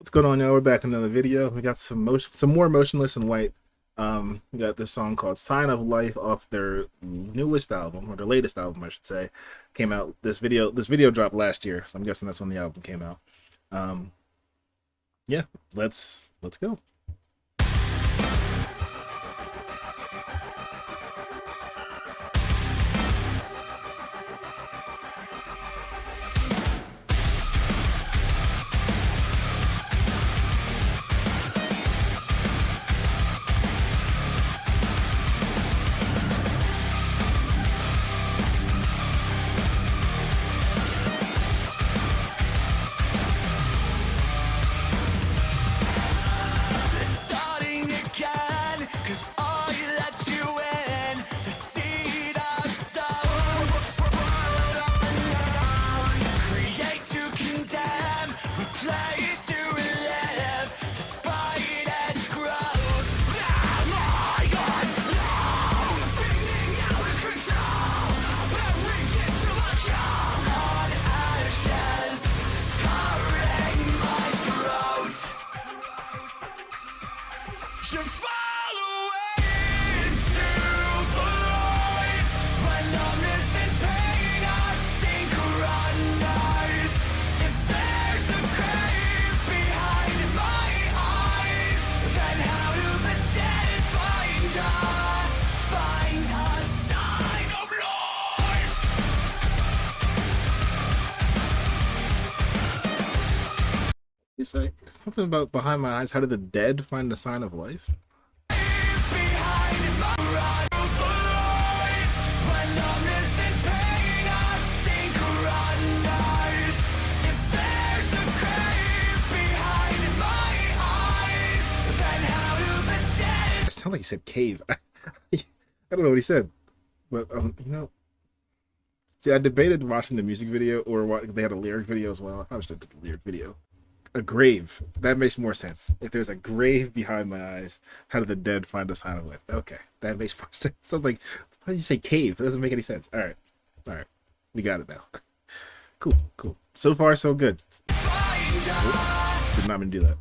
What's going on, y'all? We're back in another video. We got some more Motionless in White. We got this song called "Sign of Life" off their newest album, or their latest album, I should say. Came out this video dropped last year, so I'm guessing that's when the album came out. Um, yeah, let's go. You say something about behind my eyes. How did the dead find the sign of life? It sounded like he said cave. I don't know what he said, but see, I debated watching the music video or what they had a lyric video as well. I probably should have did the lyric video. A grave. That makes more sense. If there's a grave behind my eyes, how do the dead find a sign of life? Okay, that makes more sense. So I'm like, why did you say cave? It doesn't make any sense. All right, we got it now. Cool. So far, so good. Oh, did not mean to do that.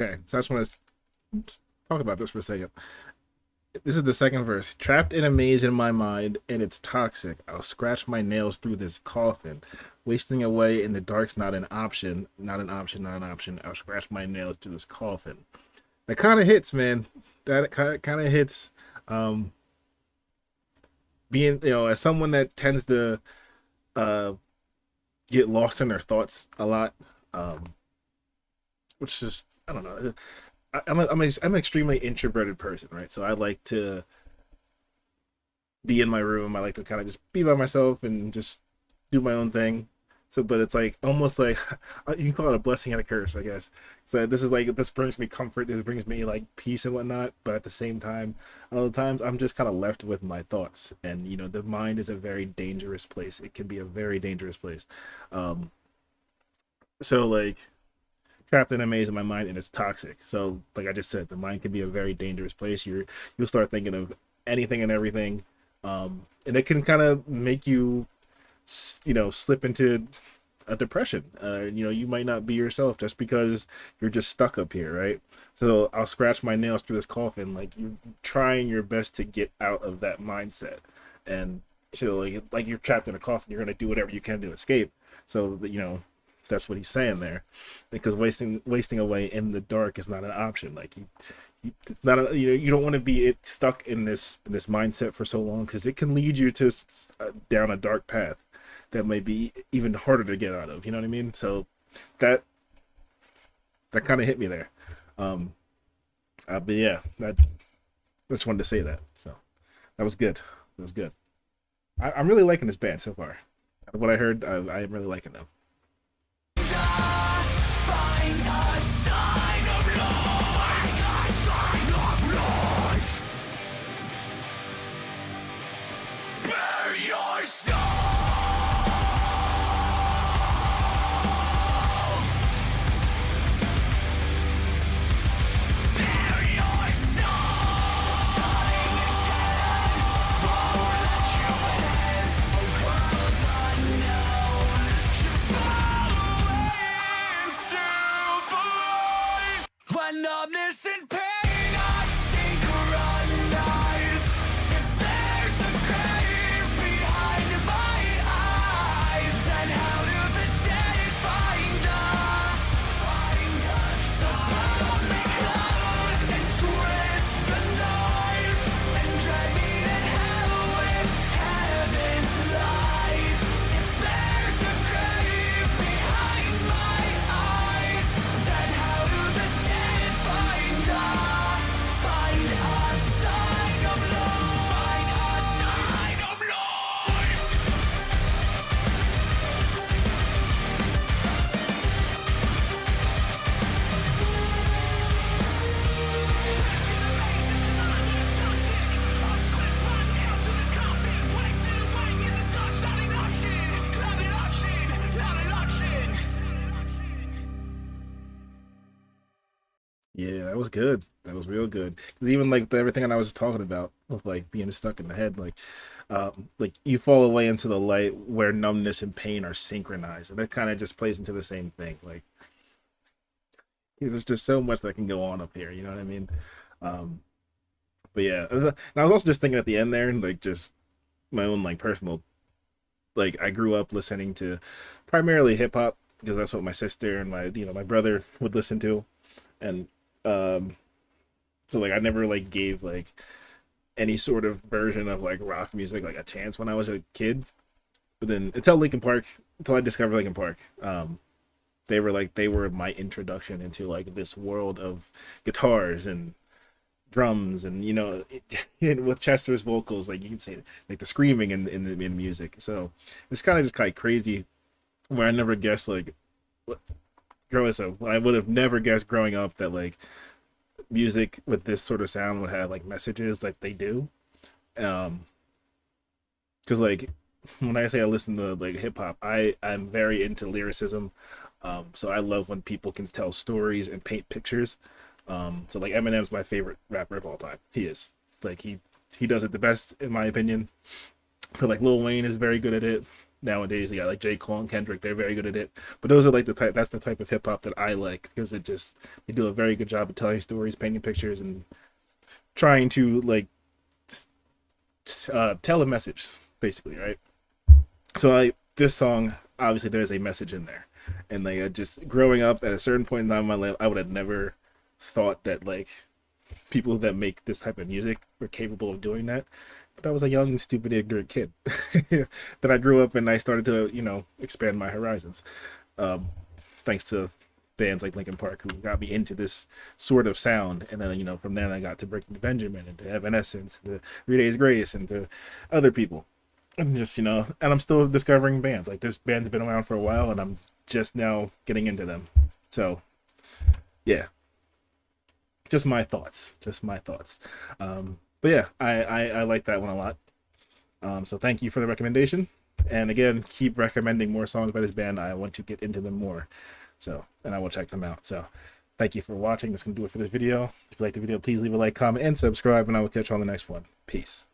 Okay, so I just want to talk about this for a second. This is the second verse. Trapped in a maze in my mind, and it's toxic. I'll scratch my nails through this coffin. Wasting away in the dark's not an option. Not an option, not an option. I'll scratch my nails through this coffin. That kind of hits, man. That kind of hits. Um, Being, as someone that tends to uh, get lost in their thoughts a lot, which is, I don't know. I'm an extremely introverted person, right? So I like to be in my room. I like to kind of just be by myself and just do my own thing. So, but it's like almost like you can call it a blessing and a curse, I guess. So this brings me comfort. This brings me like peace and whatnot. But at the same time, a lot of times I'm just kind of left with my thoughts. And the mind is a very dangerous place. It can be a very dangerous place. Um, so like trapped in a maze in my mind, and it's toxic. So like I just said, the mind can be a very dangerous place. You'll start thinking of anything and everything, and it can kind of make you slip into a depression. You might not be yourself just because you're just stuck up here, right? So I'll scratch my nails through this coffin. Like, you're trying your best to get out of that mindset, and so like you're trapped in a coffin. You're gonna do whatever you can to escape. So that's what he's saying there, because wasting away in the dark is not an option. Like it's not a, you don't want to be stuck in this mindset for so long, because it can lead you to down a dark path that may be even harder to get out of. You know what I mean? So that kind of hit me there. But yeah, I just wanted to say that. So that was good. That was good. I'm really liking this band so far. What I heard, I am really liking them. Numbness and pain are synchronized. If there's a grave behind my eyes, then how do the dead find us? So pull me close and twist the knife and drag me to hell with heaven's lies. If there's a grave behind my eyes, then how do the dead find a sign of love? Find a sign of life. Yeah, that was good. That was real good. 'Cause even like everything I was talking about with like being stuck in the head, like you fall away into the light where numbness and pain are synchronized, and that kind of just plays into the same thing. Like, 'cause there's just so much that can go on up here. You know what I mean? Um, but yeah, and I was also just thinking at the end there, like just my own like personal, like I grew up listening to primarily hip hop because that's what my sister and my brother would listen to, and um so like I never like gave like any sort of version of like rock music like a chance when I was a kid. But then until I discovered Linkin Park, they were my introduction into like this world of guitars and drums, and with Chester's vocals, like you can say like the screaming in music. So it's kind of just kind of crazy where I never guessed like growing up. I would have never guessed growing up that like music with this sort of sound would have like messages like they do. Because like when I say I listen to like hip hop, I'm very into lyricism. So I love when people can tell stories and paint pictures. So like Eminem's my favorite rapper of all time. He is like he does it the best in my opinion. But like Lil Wayne is very good at it nowadays. You got like J. Cole and Kendrick, they're very good at it. But those are like that's the type of hip hop that I like, because they do a very good job of telling stories, painting pictures, and trying to like tell a message basically, right? So this song, obviously there's a message in there, and like just growing up at a certain point in time in my life, I would have never thought that like people that make this type of music were capable of doing that. But I was a young, stupid, ignorant kid. Then I grew up and I started to, expand my horizons. Thanks to bands like Linkin Park, who got me into this sort of sound. And then, from then I got to Breaking Benjamin and to Evanescence, and to Three Days Grace, and to other people. And just, and I'm still discovering bands. Like this band's been around for a while and I'm just now getting into them. So, yeah. Just my thoughts. But yeah, I like that one a lot. So thank you for the recommendation. And again, keep recommending more songs by this band. I want to get into them more. So, and I will check them out. So thank you for watching. That's going to do it for this video. If you like the video, please leave a like, comment, and subscribe, and I will catch you on the next one. Peace.